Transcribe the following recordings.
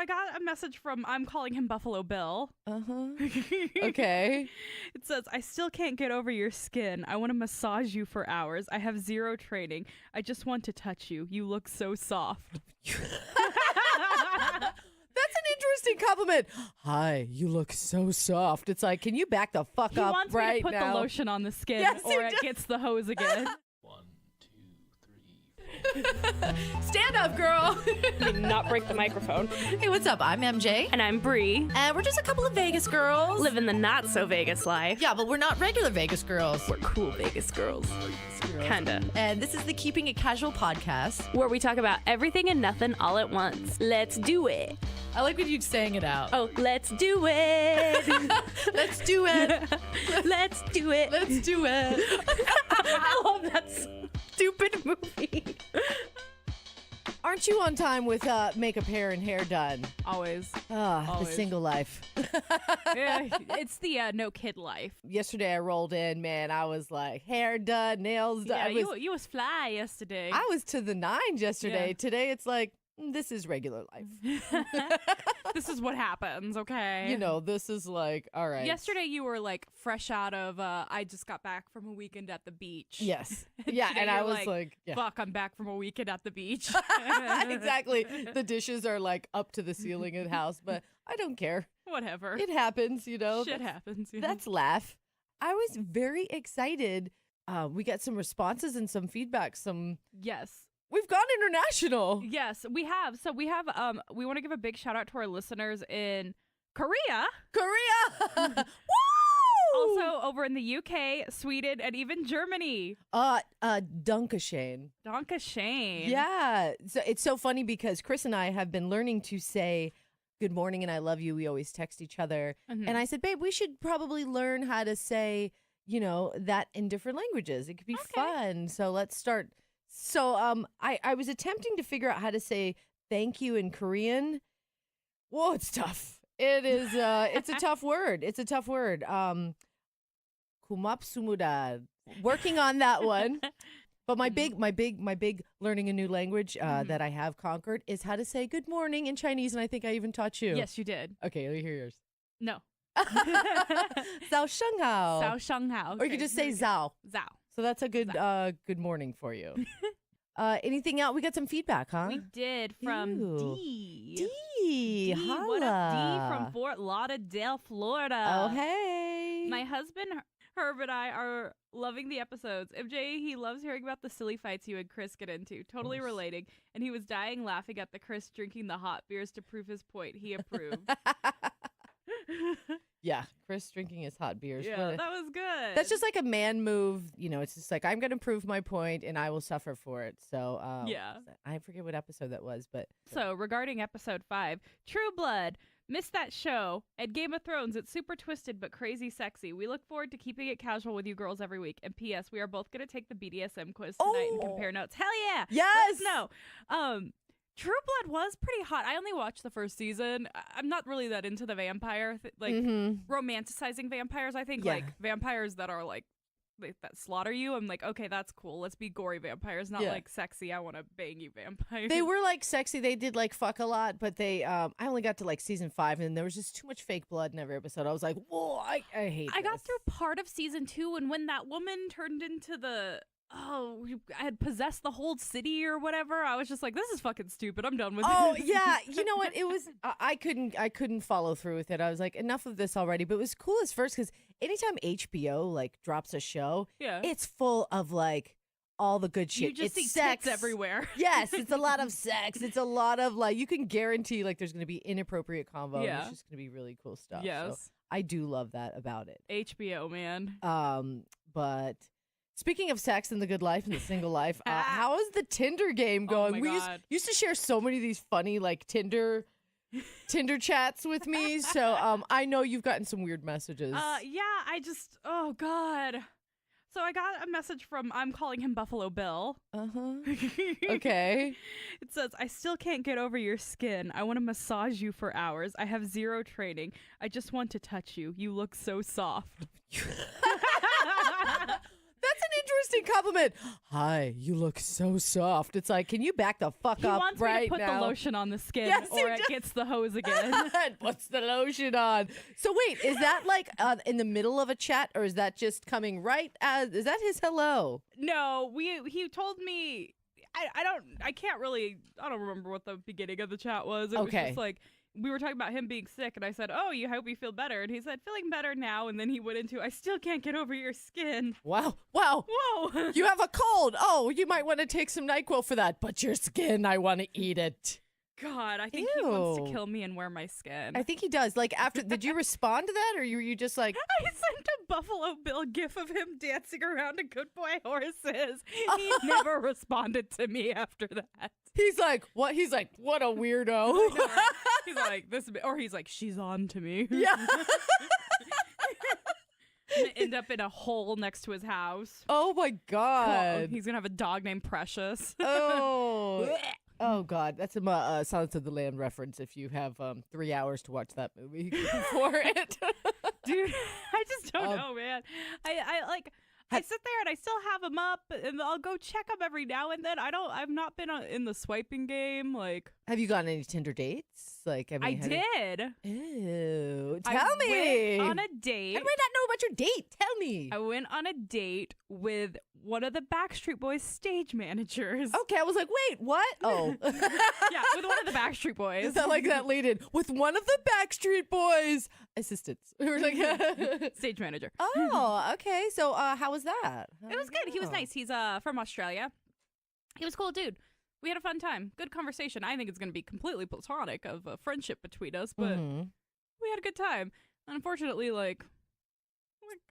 I got a message from, I'm calling him Buffalo Bill. Okay. It says, I still can't get over your skin. I want to massage you for hours. I have zero training. I just want to touch you. You look so soft. That's an interesting compliment. Hi, you look so soft. It's like, can you back the fuck He up wants right me to put now? the lotion on the skin, Yes, he or it does. gets the hose again. 1, 2, 3, 4. Stand up, girl. Not break the microphone. Hey, what's up? I'm MJ. And I'm Bree. And we're just a couple of Vegas girls. Living the not so Vegas life. Yeah, but we're not regular Vegas girls. We're cool Vegas girls. Kinda. And this is the Keeping It Casual podcast. Where we talk about everything and nothing all at once. Let's do it. I like when you sang it out. Oh, let's do it. Let's do it. Let's do it. Let's do it. I love that stupid movie. Aren't you on time with makeup, hair, and hair done? Always. The Always. single life. Yeah, it's the no kid life. Yesterday I rolled in, man. I was like, hair done, nails done. Yeah, you was fly yesterday. I was to the nines yesterday. Yeah. Today it's like, this is regular life. This is what happens, okay? You know, this is like, all right. Yesterday you were like fresh out of, I just got back from a weekend at the beach. Yes. Yeah, Today and I you're was like, yeah. fuck, I'm back from a weekend at the beach. Exactly. The dishes are like up to the ceiling in the house, but I don't care. Whatever. It happens, you know. Shit happens. You That's laugh. I was very excited. We got some responses and some feedback. Yes. We've gone international. Yes, we have. So we have, we want to give a big shout out to our listeners in Korea. Korea. Woo! Also over in the UK, Sweden, and even Germany. Dunkashane. Donka Shane. Yeah. So it's so funny because Chris and I have been learning to say good morning and I love you. We always text each other. Mhm. And I said, babe, we should probably learn how to say, you know, that in different languages. It could be fun. So let's start. So I was attempting to figure out how to say thank you in Korean. Whoa, it's tough. It is it's a tough word. It's a tough word. Kumapsumuda. Working on that one. But my big learning a new language that I have conquered is how to say good morning in Chinese, and I think I even taught you. Yes, you did. Okay, let me hear yours. No. Zao sheng hao. Sao Sheng Hao. Or you could just say zao. Zao. So that's a good good morning for you. Anything else? We got some feedback, huh? We did from Ew. D. D. What up, D holla. from Fort Lauderdale, Florida. Oh, hey. My husband Herb and I are loving the episodes. MJ, he loves hearing about the silly fights you and Chris get into. Totally Yes. relating. And he was dying laughing at the Chris drinking the hot beers to prove his point. He approved. Yeah, Chris drinking his hot beers. Yeah, Really. that was good. That's just like a man move. You know, it's just like, I'm going to prove my point and I will suffer for it. So, Yeah. I forget what episode that was, but. So, regarding episode 5, True Blood, missed that show. At Game of Thrones, it's super twisted but crazy sexy. We look forward to keeping it casual with you girls every week. And P.S., we are both going to take the BDSM quiz tonight and compare notes. Hell yeah! Yes! No. True Blood was pretty hot. I only watched the first season. I'm not really that into the vampire, romanticizing vampires. I think Yeah. like vampires that are like that slaughter you. I'm like, okay, that's cool. Let's be gory vampires, not Yeah. like sexy. I want to bang you vampires. They were like sexy. They did like fuck a lot, but they, I only got to like season 5 and there was just too much fake blood in every episode. I was like, whoa, I hate I got this. through part of season 2, and when that woman turned into I had possessed the whole city or whatever. I was just like, this is fucking stupid. I'm done with Oh this. yeah, you know what? It was I couldn't follow through with it. I was like, enough of this already. But it was cool at first because anytime HBO like drops a show, Yeah. it's full of like all the good shit. You just it's see sex tits everywhere. Yes, it's a lot of sex. It's a lot of like you can guarantee like there's gonna be inappropriate combo. Yeah. It's just gonna be really cool stuff. So Yes. I do love that about it. HBO, man. But speaking of sex and the good life and the single life, how is the Tinder game going? my We God. used to share so many of these funny like Tinder chats with me. So I know you've gotten some weird messages. Yeah, oh God. So I got a message from, I'm calling him Buffalo Bill. Okay. It says, I still can't get over your skin. I want to massage you for hours. I have zero training. I just want to touch you. You look so soft. That's an interesting compliment. Hi, you look so soft. It's like, can you back the fuck He up wants right me to put now? the lotion on the skin, Yes, he or it does. gets the hose again. Puts the lotion on. So wait, is that like in the middle of a chat, or is that just coming right as? Is that his hello? No, he told me. I don't remember what the beginning of the chat was. It was Okay. just like we were talking about him being sick, and I said, "Oh, you hope you feel better," and he said, "Feeling better now," and then he went into, "I still can't get over your skin." Wow. Whoa. You have a cold. Oh, you might want to take some NyQuil for that. But your skin, I want to eat it. God, I think he wants to Ew. kill me and wear my skin. I think he does. Like after, did you respond to that, or were you just like, I sent a Buffalo Bill gif of him dancing around a Good Boy horses. He never responded to me after that. he's like, what? He's like, what a weirdo. He's like, he's like, she's on to me. Yeah. Gonna end up in a hole next to his house. Oh my God. He's gonna have a dog named Precious. Oh. Oh God, that's a Silence of the Lamb reference. If you have 3 hours to watch that movie for it, Dude, I just don't Um, know, man. I sit there and I still have him up, and I'll go check him every now and then. I've not been in the swiping game. Like, have you gotten any Tinder dates? Like, I mean, I did. Ew, I tell me. went on a date. How do I not know about your date? Tell me. I went on a date with one of the Backstreet Boys stage managers. Okay, I was like, wait, what? Oh, Yeah, with one of the Backstreet Boys. Is that like that lead in with one of the Backstreet Boys assistants? Who were like, Stage manager. oh, okay. So, how was that? It was good. He was nice. He's from Australia. He was a cool dude. We had a fun time. Good conversation. I think it's going to be completely platonic of a friendship between us, but Mhm. we had a good time. Unfortunately, like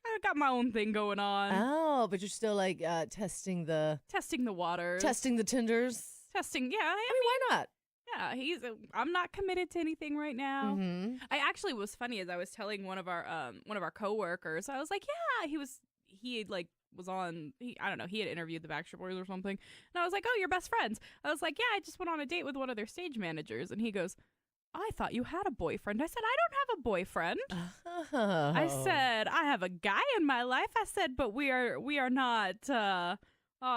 I got my own thing going on. Oh, but you're still like testing the Testing the waters. Tinders. Testing. Yeah. I mean, why not? Yeah. I'm not committed to anything right now. Mm-hmm. I actually was funny as I was telling one of our coworkers. I was like, yeah, he was on, I don't know, he had interviewed the Backstreet Boys or something. And I was like, oh, you're best friends. I was like, yeah, I just went on a date with one of their stage managers. And he goes, I thought you had a boyfriend. I said, I don't have a boyfriend. Oh. I said, I have a guy in my life. I said, but we are not, I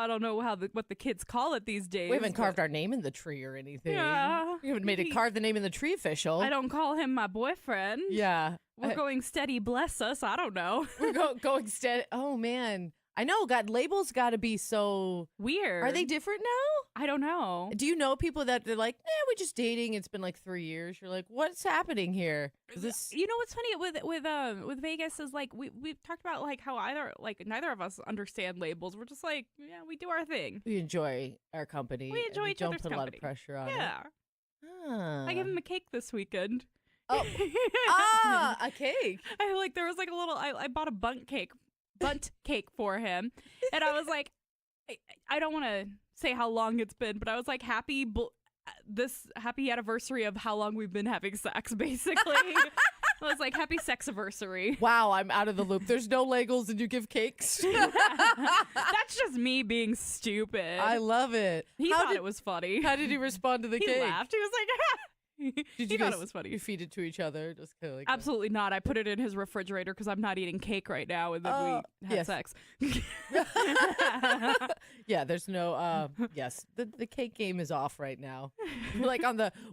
don't know what the kids call it these days. We haven't carved our name in the tree or anything. Yeah. We haven't made it carve the name in the tree official. I don't call him my boyfriend. Yeah. We're going steady, bless us. I don't know. We're going steady. Oh, man. I know. God, labels got to be so. Weird. Are they different now? I don't know. Do you know people that they're like, we're just dating. It's been like 3 years. You're like, what's happening here? Is this? You know what's funny with Vegas is like we've talked about like how neither of us understand labels. We're just like, yeah, we do our thing. We enjoy our company. We enjoy and each don't other's put a lot of company. pressure on it. Yeah. Ah. I gave him a cake this weekend. Oh. A cake. There was like a little I bought a bunt cake for him, and I was like, I don't want to say how long it's been, but I was like, happy anniversary of how long we've been having sex, basically. I was like, happy sexiversary. Wow, I'm out of the loop. There's no labels and you give cakes. That's just me being stupid. I love it. He thought it was funny. How did he respond to the He cake? laughed. He was like, Did he you thought guys, it was funny. You feed it to each other, just kind of like Absolutely not. I put it in his refrigerator because I'm not eating cake right now, and then we had yes. sex. Yeah, there's no yes. The cake game is off right now.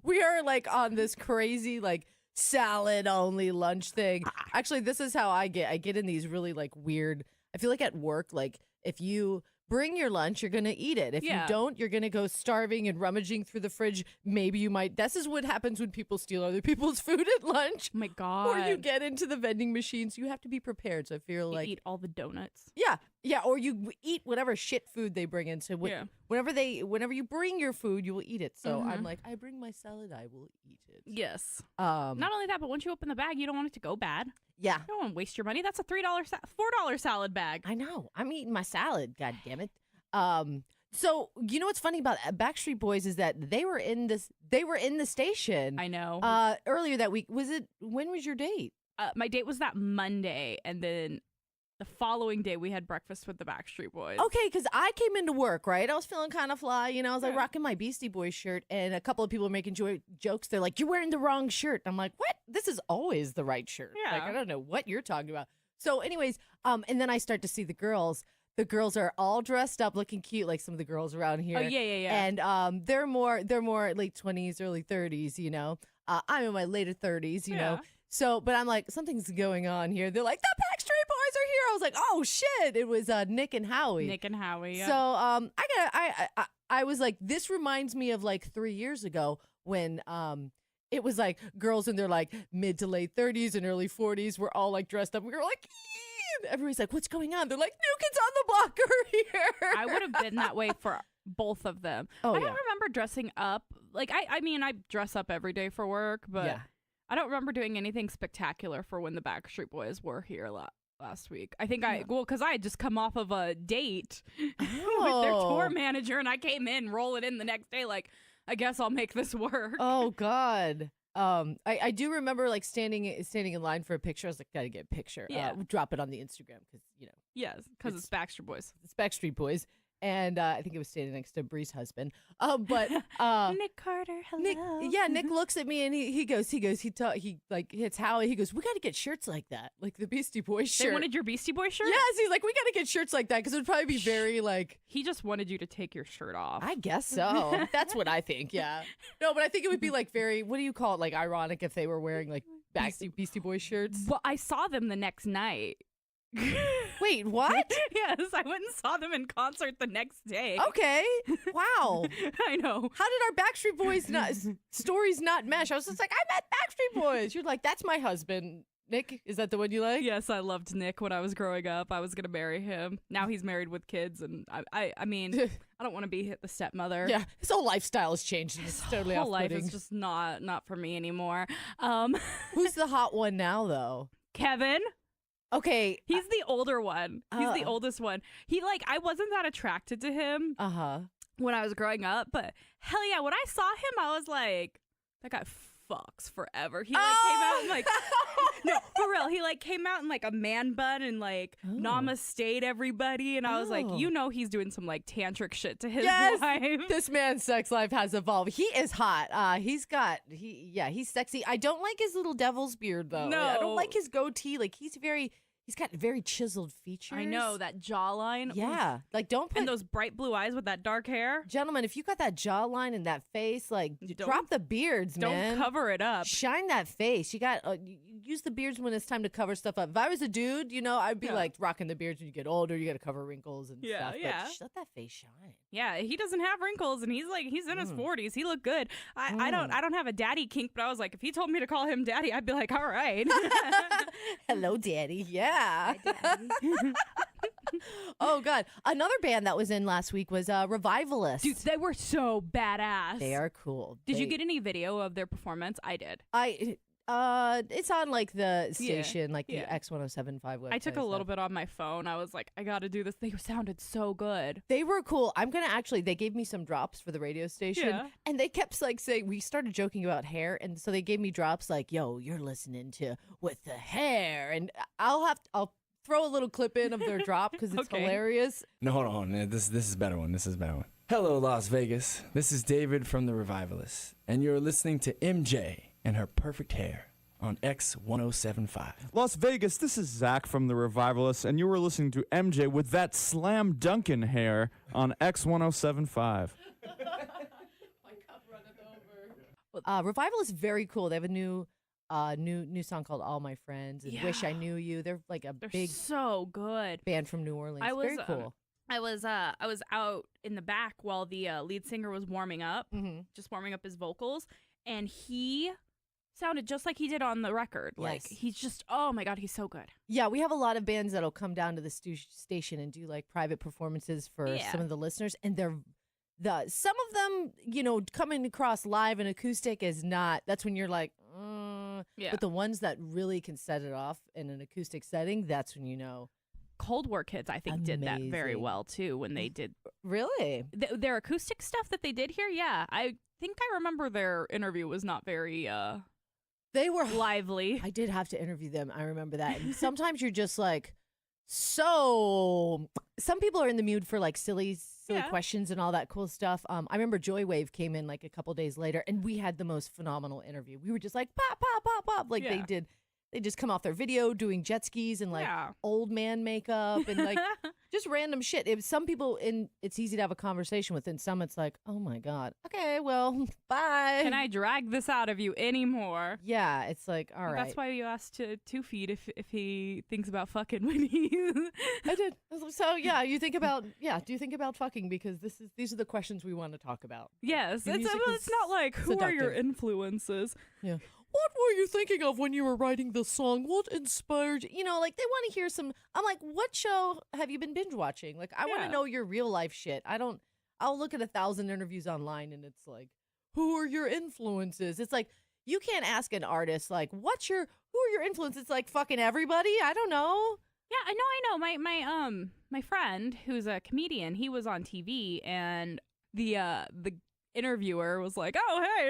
We are like on this crazy like salad only lunch thing. Actually, this is how I get in these really like weird. I feel like at work, like if you bring your lunch, you're going to eat it. If you don't, you're going to go starving and rummaging through the fridge. Maybe you might. This is what happens when people steal other people's food at lunch. Oh my God. Or you get into the vending machines. You have to be prepared. So I feel You like. eat all the donuts. Yeah. Or you eat whatever shit food they bring in. So whenever you bring your food, you will eat it. So I'm like, I bring my salad, I will eat it. Yes. Not Not only that, but once you open the bag, you don't want it to go bad. Yeah. You don't want to waste your money. That's a $4 salad bag. I know. I'm eating my salad. God damn it. So you know what's funny about Backstreet Boys is that they were in the station. I know. Earlier that week. When was your date? My date was that Monday, and then the following day we had breakfast with the Backstreet Boys. Okay, because I came into work, right? I was feeling kind of fly, I was like Yeah. rocking my Beastie Boys shirt, and a couple of people were making jokes. They're like, "You're wearing the wrong shirt." I'm like, "What? This is always the right shirt." Yeah. Like, I don't know what you're talking about. So, anyways, and then I start to see the girls. the girls are all dressed up, looking cute, like some of the girls around here. Oh, yeah. And they're more late 20s, early 30s. You know, I'm in my later 30s. You know. So, but I'm like, something's going on here. They're like, the Backstreet Boys are here. I was like, oh shit! It was Nick and Howie. Nick and Howie. Yeah. So, I was like, this reminds me of like 3 years ago when it was like girls in their like mid to late 30s and early 40s were all like dressed up. We were like, "Eee!" Everybody's like, what's going on? They're like, new kids on the block are here. I would have been that way for both of them. Oh, I yeah. don't remember dressing up. Like, I mean, I dress up every day for work, but Yeah. I don't remember doing anything spectacular for when the Backstreet Boys were here last week. I think because I had just come off of a date with their tour manager, and I came in rolling in the next day like, I guess I'll make this work. Oh God. I do remember like standing in line for a picture. I was like, gotta get a picture. Yeah. Drop it on the Instagram because you know Yes, because it's Backstreet Boys. it's Backstreet Boys, and I think it was standing next to Bree's husband. But Nick Carter, hello. Nick looks at me and he like hits Howie. He goes, we got to get shirts like that, like the Beastie Boys shirt. They wanted your Beastie Boy shirt? Yes, he's like, we got to get shirts like that because it would probably be very like. He just wanted you to take your shirt off. I guess so. That's what I think. Yeah. No, but I think it would be like very. What do you call it? Like ironic if they were wearing like Beastie Boys shirts. Well, I saw them the next night. Wait, what? Yes, I went and saw them in concert the next day. Okay. Wow. I know. How did our Backstreet Boys stories not mesh? I was just like, I met Backstreet Boys. You're like, that's my husband. Nick, is that the one you like? Yes, I loved Nick when I was growing up. I was gonna marry him. Now he's married with kids, and I mean, I don't want to be the stepmother. Yeah, his whole lifestyle has changed. It's totally whole life off-putting. is just not for me anymore. Who's the hot one now, though? Kevin. Okay. He's the older one. He's the oldest one. I wasn't that attracted to him when I was growing up, but hell yeah, when I saw him, I was like, that guy fucks forever. He came out and like, no, for real. He came out in like a man bun and like namaste'd everybody, and I was like, you know, he's doing some like tantric shit to his wife. This man's sex life has evolved. He is hot. He's sexy. I don't like his little devil's beard though. No. I don't like his goatee. Like he's got very chiseled features. I know, that jawline. Yeah. Like don't put And those bright blue eyes with that dark hair. gentlemen, if you got that jawline and that face, like drop the beards, man. Don't cover it up. Shine that face. You got use the beards when it's time to cover stuff up. If I was a dude, you know, I'd be like rocking the beards when you get older. You got to cover wrinkles and stuff. Yeah. But let that face shine. Yeah, he doesn't have wrinkles, and he's in his 40s. He looked good. I don't have a daddy kink, but I was like, if he told me to call him daddy, I'd be like, all right. Hello, daddy. Yeah. Oh God, another band that was in last week was Revivalists. Dude, they were so badass. They are cool. Did you get any video of their performance? I did. It's on like the station, like the X1075 website. I took a little bit on my phone. I was like, I got to do this. They sounded so good. They were cool. They gave me some drops for the radio station, and they kept like saying, we started joking about hair, and so they gave me drops like, yo, you're listening to With the Hair, and I'll throw a little clip in of their drop because it's hilarious. No, hold on. This is a better one. Hello, Las Vegas. This is David from the Revivalists, and you're listening to MJ and her perfect hair on X1075. Las Vegas, this is Zach from the Revivalists, and you were listening to MJ with that slam Duncan hair on X1075. Revival is very cool. They have a new song called All My Friends and Wish I Knew You. They're like They're big so good band from New Orleans. Very cool. I was out in the back while the lead singer was warming up, just warming up his vocals, and he sounded just like he did on the record. Yes. Like he's just, oh my God, he's so good. Yeah, we have a lot of bands that'll come down to the station and do like private performances for some of the listeners, and some of them, you know, coming across live and acoustic is not. That's when you're like, But the ones that really can set it off in an acoustic setting, that's when you know. Cold War Kids, I think, did that very well too when they did. Really? Their acoustic stuff that they did here, yeah. I think I remember their interview was not very they were lively. I did have to interview them. I remember that. And sometimes you're just like, so some people are in the mood for like silly questions and all that cool stuff. I remember Joywave came in like a couple days later and we had the most phenomenal interview. We were just like pop, pop, pop, pop. Like they did. they just come off their video doing jet skis and like Yeah. old man makeup and like just random shit. Some people it's easy to have a conversation with, and some it's like, oh my God, okay, well, bye. Can I drag this out of you anymore? Yeah, it's like, all right. That's why you asked to 2 feet if he thinks about fucking when he. I did. So yeah, do you think about fucking, because these are the questions we want to talk about. Yes, The it's music is not like who are your seductive. influences. Yeah. What were you thinking of when you were writing the song? What inspired you? You know, like they want to hear some. I'm like, what show have you been binge watching? Like, I want Yeah. to know your real life shit. I'll look at 1,000 interviews online and it's like, who are your influences? It's like, you can't ask an artist, like, who are your influences? It's like fucking everybody. I don't know. Yeah, I know. My friend who's a comedian, he was on TV, and the interviewer was like, "Oh, hey,"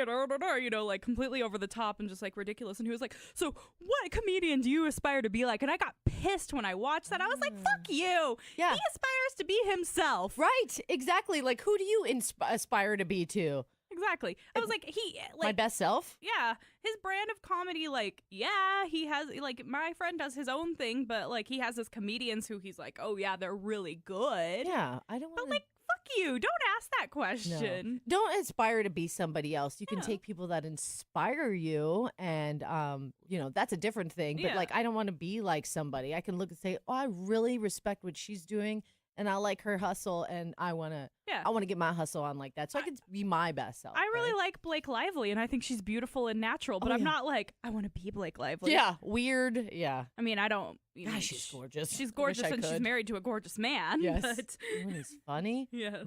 you know, like completely over the top and just like ridiculous. And he was like, "So, what comedian do you aspire to be like?" And I got pissed when I watched that. I was like, "Fuck you!" Yeah. He aspires to be himself. Right. Exactly. Like, who do you aspire to be to? Exactly. I was like, My best self? yeah, his brand of comedy, like, yeah, he has, like, my friend does his own thing, but, like, he has his comedians who he's like, oh, yeah, they're really good. Yeah. I don't But, want like, fuck you. Don't ask that question. Don't aspire to be somebody else. You can Yeah. take people that inspire you, and you know, that's a different thing. But Yeah. like, I don't want to be like somebody. I can look and say, oh, I really respect what she's doing, and I like her hustle, and I want Yeah. to get my hustle on like that, so I can be my best self. I really right? like Blake Lively, and I think she's beautiful and natural, but Oh, I'm yeah. not like, I want to be Blake Lively. Yeah, weird. Yeah, I mean, I don't. You know, gosh, she's gorgeous. She's I wish gorgeous, I and she's could. married to a gorgeous man. Yes, But, when he's funny. yes.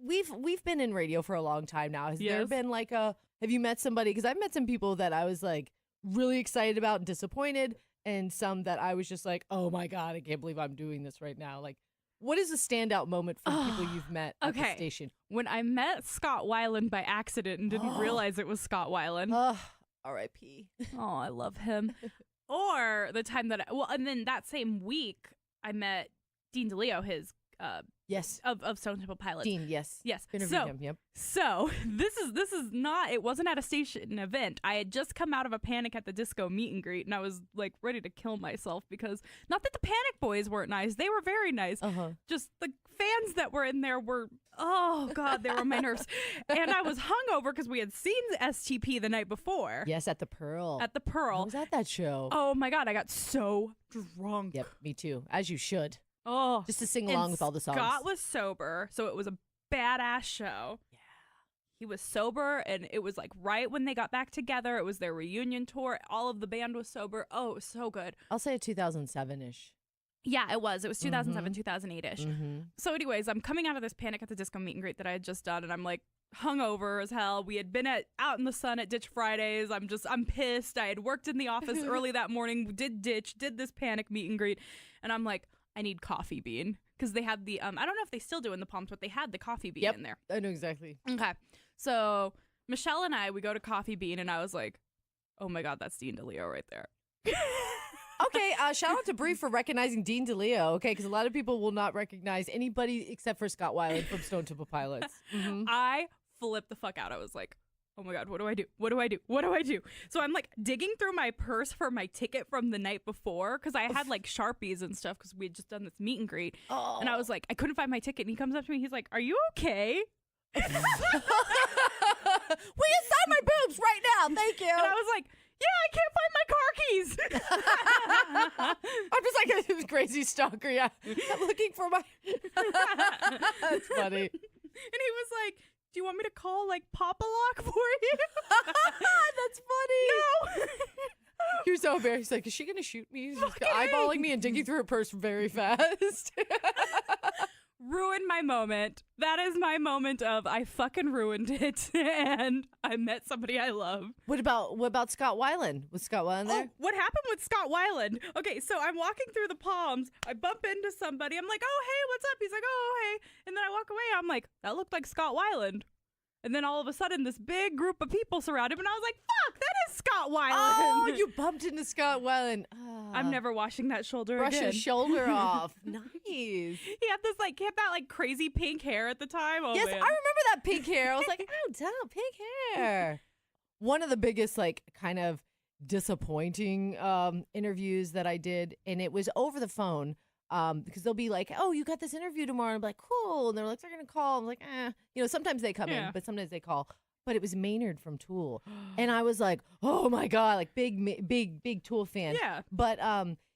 We've been in radio for a long time now. Has there Yes. been like have you met somebody? Because I've met some people that I was like really excited about and disappointed, and some that I was just like, oh my God, I can't believe I'm doing this right now. Like, what is a standout moment from people you've met at the Okay. station? When I met Scott Weiland by accident and didn't realize it was Scott Weiland. R.I.P. Oh, I love him. Or the time that and then that same week I met Dean DeLeo, his Yes, of Stone Temple Pilots. Dean. Yes, Yes. interviewed So him. Yep. So this is not. It wasn't at a station event. I had just come out of a Panic at the Disco meet and greet, and I was like ready to kill myself because not that the Panic Boys weren't nice. They were very nice. Just the fans that were in there were, oh God, they were my nerves. And I was hungover because we had seen STP the night before. Yes, at the Pearl. At the I Pearl. was at that show. Oh my God, I got so drunk. Yep, me too. As you should. Oh. Just to sing And along with all the songs. Scott was sober, so it was a badass show. Yeah. He was sober, and it was like right when they got back together. It was their reunion tour. All of the band was sober. Oh, it was so good. I'll say a 2007-ish. Yeah, it was. It was 2007, 2008-ish. Mm-hmm. So anyways, I'm coming out of this Panic at the Disco meet and greet that I had just done, and I'm like hungover as hell. We had been out in the sun at Ditch Fridays. I'm pissed. I had worked in the office early that morning, did this Panic meet and greet, and I'm like, I need Coffee Bean, because they had the I don't know if they still do in the Palms, but they had the Coffee Bean in there. I know exactly. Okay. So Michelle and we go to Coffee Bean, and I was like, oh my God, that's Dean DeLeo right there. Okay, shout out to Bree for recognizing Dean DeLeo, okay, because a lot of people will not recognize anybody except for Scott Weiland from Stone Temple Pilots. Mm-hmm. I flipped the fuck out. I was like, oh my God, what do I do? What do I do? What do I do? So I'm like digging through my purse for my ticket from the night before, because I had like Sharpies and stuff because we had just done this meet and greet. Oh. And I was like, I couldn't find my ticket. And he comes up to me. He's like, are you okay? Will you sign my boobs right now? Thank you. And I was like, yeah, I can't find my car keys. I'm just like a crazy stalker. Yeah, I'm looking for my. That's funny. And he was like, do you want me to call like Papa Lock for you? That's funny. No. He was so embarrassed. Like, is she gonna shoot me? She's eyeballing me and digging through her purse very fast. Ruined my moment. That is my moment of I fucking ruined it, and I met somebody I love. What about Scott Weiland? Was Scott Weiland there? Oh, what happened with Scott Weiland? Okay, so I'm walking through the Palms. I bump into somebody. I'm like, oh, hey, what's up? He's like, oh, hey. And then I walk away. I'm like, that looked like Scott Weiland. And then all of a sudden, this big group of people surround him, and I was like, fuck, that is Scott Weiland. Oh, you bumped into Scott Weiland. I'm never washing that shoulder Brush again. your shoulder off. Nice. He had that like crazy pink hair at the time. Oh, Yes, man. I remember that pink hair. I was like, oh, damn, pink hair. One of the biggest, like, kind of disappointing interviews that I did, and it was over the phone. Because they'll be like, "Oh, you got this interview tomorrow." And I'm like, "Cool." And they're like, "They're gonna call." I'm like, "Eh." You know, sometimes they come in, but sometimes they call. But it was Maynard from Tool, and I was like, "Oh my god!" Like big Tool fan. Yeah. But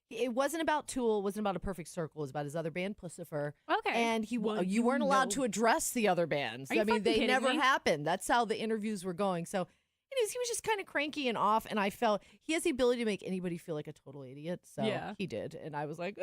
it wasn't about Tool. It wasn't about A Perfect Circle. It was about his other band, Pussifer. Okay. And Well, you weren't allowed to address the other bands. Are you I mean, fucking they kidding never me? happened. That's how the interviews were going. So. Anyways, he was just kind of cranky and off, and I felt he has the ability to make anybody feel like a total idiot. So he did, and I was like,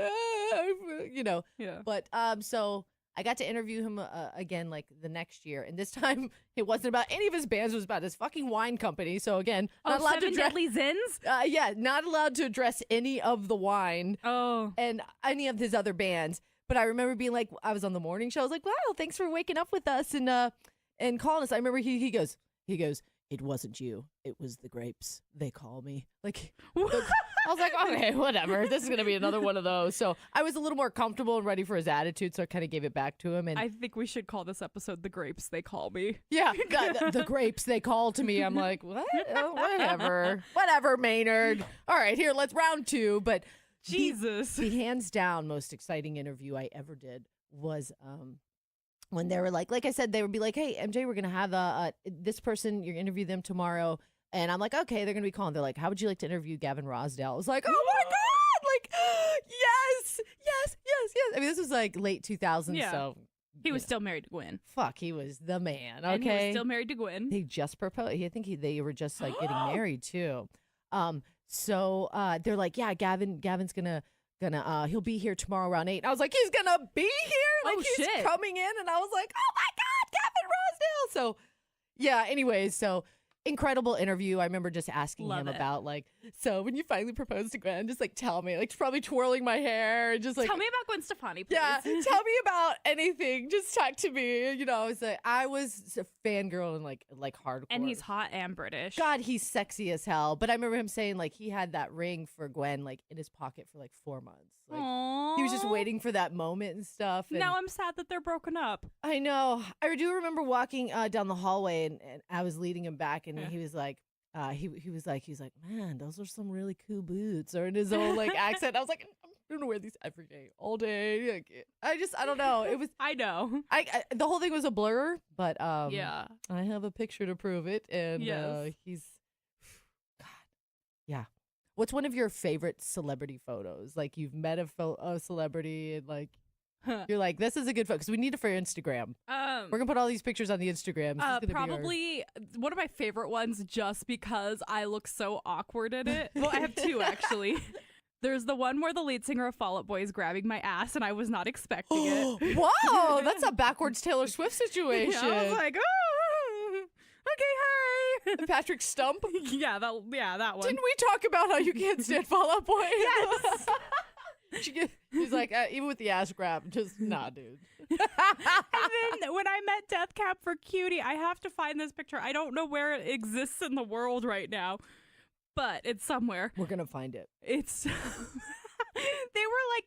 you know. Yeah. But so I got to interview him again, like the next year, and this time it wasn't about any of his bands; it was about his fucking wine company. So again, not allowed to Seven address. Deadly Sins? Yeah, not allowed to address any of the wine Oh. and any of his other bands. But I remember being like, I was on the morning show. I was like, wow, thanks for waking up with us and calling us. I remember he goes. It wasn't you. It was the grapes. They call me. Like, I was like, okay, whatever. This is going to be another one of those. So I was a little more comfortable and ready for his attitude. So I kind of gave it back to him. And I think we should call this episode The Grapes They Call Me. yeah, the grapes, they call to me. I'm like, what? Oh, whatever, Maynard. All right, here, let's round 2. But Jesus. the hands down most exciting interview I ever did was when they were like I said, they would be like, hey, MJ, we're going to have this person, you're going to interview them tomorrow. And I'm like, okay, they're going to be calling. They're like, how would you like to interview Gavin Rosdale? I was like, oh my God, like, yes. I mean, this was like late 2000s. Yeah. So He was still married to Gwen. fuck, he was the man. Okay. And he was still married to Gwen. They just proposed. I think they were just like getting married too. So they're like, yeah, Gavin's gonna he'll be here tomorrow around 8. And I was like, he's gonna be here? Like, Oh, he's shit. coming in. And I was like, oh my God, Gavin Rosdale. So yeah, anyways, so incredible interview. I remember just asking Love him it. about like, so when you finally proposed to Gwen, just like tell me, like probably twirling my hair and just like Tell me about Gwen Stefani, please. yeah, tell me about anything. Just talk to me. You know, I was a fangirl and like hardcore. And he's hot and British. God, he's sexy as hell. But I remember him saying like he had that ring for Gwen like in his pocket for like 4 months. Like he was just Aww. waiting for that moment and stuff. And Now I'm sad that they're broken up. I know. I do remember walking down the hallway and I was leading him back and he was like, he was like, man, those are some really cool boots, or in his own like accent. I was like, I'm gonna wear these every day, all day. Like, I don't know. It was, I know. I the whole thing was a blur, but Yeah. I have a picture to prove it, and Yes. he's, God, yeah. What's one of your favorite celebrity photos? Like you've met a celebrity and like you're like, this is a good photo because we need it for Instagram. We're gonna put all these pictures on the Instagram. This is gonna be our- Probably one of my favorite ones just because I look so awkward in it. Well, I have 2 actually. There's the one where the lead singer of Fall Out Boy is grabbing my ass and I was not expecting it. Wow, that's a backwards Taylor Swift situation. Yeah, I was like, oh, okay, hi. Patrick Stump. yeah, that one. Didn't we talk about how you can't stand Fall Out Boy? Yes. He's like, even with the ass grab, just nah, dude. And then when I met Death Cab for Cutie, I have to find this picture. I don't know where it exists in the world right now, but it's somewhere. We're gonna find it. It's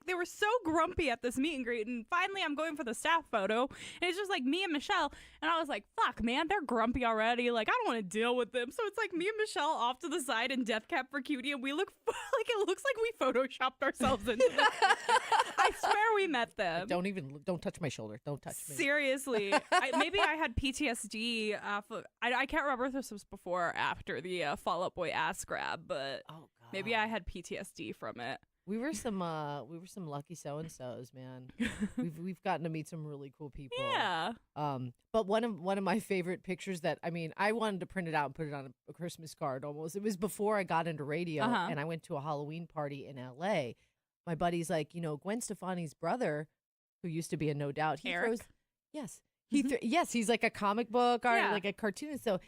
they were so grumpy at this meet and greet, and finally I'm going for the staff photo, and it's just like me and Michelle, and I was like, fuck, man, they're grumpy already. Like, I don't want to deal with them. So it's like me and Michelle off to the side in Death Cab for Cutie, and we look like it looks like we photoshopped ourselves into this. I swear we met them. Don't touch my shoulder. Don't touch me. Seriously, maybe I had PTSD. I can't remember if this was before or after the Fall Out Boy ass grab, but Oh God. maybe I had PTSD from it. We were some lucky so and so's, man. we've gotten to meet some really cool people. Yeah. But one of my favorite pictures that I wanted to print it out and put it on a Christmas card almost. It was before I got into radio and I went to a Halloween party in LA. My buddy's like, Gwen Stefani's brother, who used to be in No Doubt, he Eric? throws yes. Yes, he's like a comic book or Yeah. like a cartoonist. So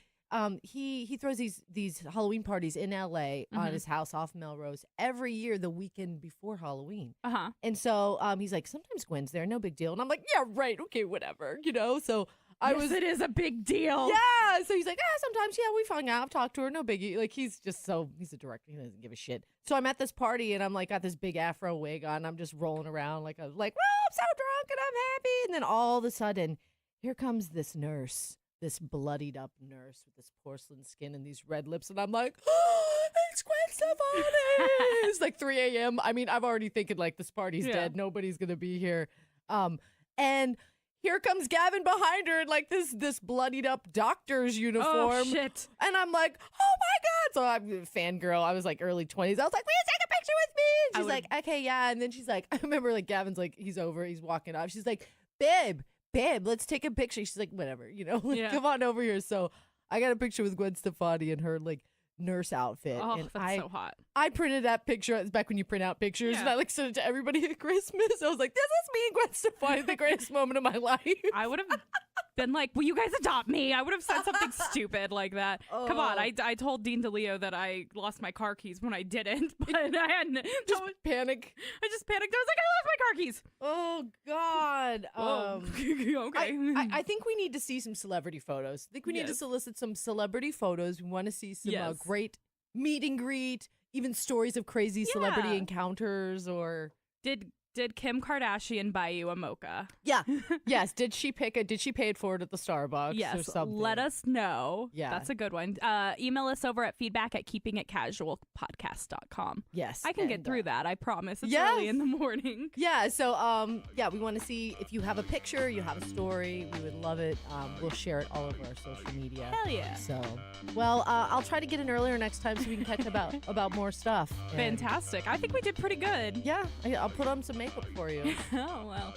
he throws these Halloween parties in LA on his house off Melrose every year the weekend before Halloween. And so he's like, sometimes Gwen's there, no big deal. And I'm like, yeah, right, okay, whatever, So It is a big deal. yeah. So he's like, sometimes, yeah, we've hung out, I've talked to her, no biggie. Like he's a director, he doesn't give a shit. So I'm at this party and I'm like, got this big afro wig on, I'm just rolling around like, well, I'm so drunk and I'm happy. And then all of a sudden, here comes this nurse this bloodied up nurse with this porcelain skin and these red lips, and I'm like, oh, it's Gwen Stefani. It's like 3 a.m. I mean, I'm already thinking like this party's dead. Nobody's gonna be here. And here comes Gavin behind her in like this bloodied up doctor's uniform. Oh shit! And I'm like, oh my God. So I'm a fangirl. I was like early 20s. I was like, will you take a picture with me? And she's like, okay, yeah. And then she's like, I remember like Gavin's like, he's walking off. She's like, babe, let's take a picture. She's like, whatever, come on over here. So I got a picture with Gwen Stefani in her like nurse outfit. Oh, and that's so hot. I printed that picture. It's back when you print out pictures, and I like sent it to everybody at Christmas. I was like, this is me and Gwen Stefani, the greatest moment of my life. I would have been like, will you guys adopt me? I would have said something stupid like that. Come on. I told Dean DeLeo that I lost my car keys when I didn't, but I hadn't. Just panic. I just panicked. I was like, I lost my car keys. Oh, God. Okay. I think we need to see some celebrity photos. I think we need to solicit some celebrity photos. We want to see some great meet and greet, even stories of crazy celebrity encounters or... Did Kim Kardashian buy you a mocha? Yeah. Yes. Did she pay it forward at the Starbucks or something? Let us know. Yeah. That's a good one. Email us over at feedback@keepingitcasualpodcast.com. Yes. I can get through that. I promise. It's early in the morning. Yeah. So, we want to see if you have a picture, you have a story. We would love it. We'll share it all over our social media. Hell yeah. So, well, I'll try to get in earlier next time so we can catch about more stuff. And Fantastic. I think we did pretty good. yeah. I'll put on some makeup for you. Oh, well.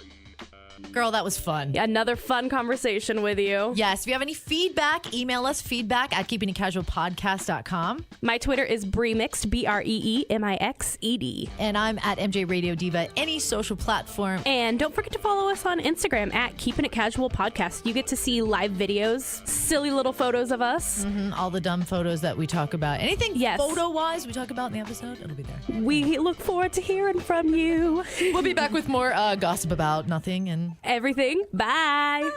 Girl, that was fun. Another fun conversation with you. Yes, if you have any feedback, email us feedback@keepingitcasualpodcast.com. My Twitter is Breemixed, BREEMIXED. And I'm at MJ Radio Diva, any social platform. And don't forget to follow us on Instagram at Keeping It Casual Podcast. You get to see live videos, silly little photos of us. All the dumb photos that we talk about. Anything photo-wise we talk about in the episode, it'll be there. We look forward to hearing from you. We'll be back with more gossip about nothing and everything. Bye.